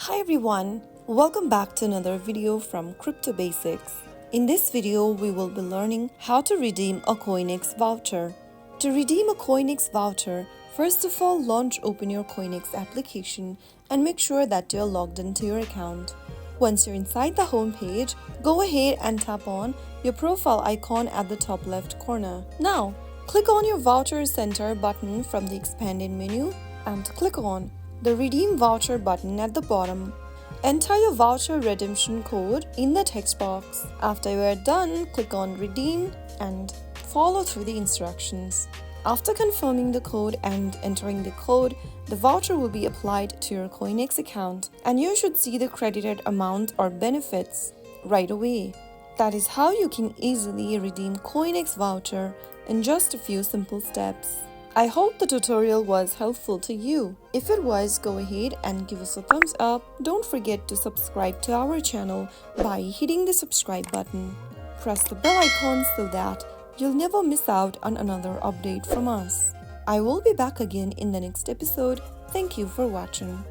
Hi everyone, welcome back to another video from Crypto Basics. In this video, we will be learning how to redeem a CoinEx voucher. To redeem a CoinEx voucher, first of all open your CoinEx application and make sure that you're logged into your account. Once you're inside the home page, go ahead and tap on your profile icon at the top left corner. Now, click on your Voucher Center button from the expanded menu and click on the Redeem Voucher button at the bottom. Enter your voucher redemption code in the text box. After you are done, click on Redeem and follow through the instructions. After confirming the code and entering the code, the voucher will be applied to your CoinEx account and you should see the credited amount or benefits right away. That is how you can easily redeem CoinEx voucher in just a few simple steps. I hope the tutorial was helpful to you. If it was, go ahead and give us a thumbs up. Don't forget to subscribe to our channel by hitting the subscribe button. Press the bell icon so that you'll never miss out on another update from us. I will be back again in the next episode. Thank you for watching.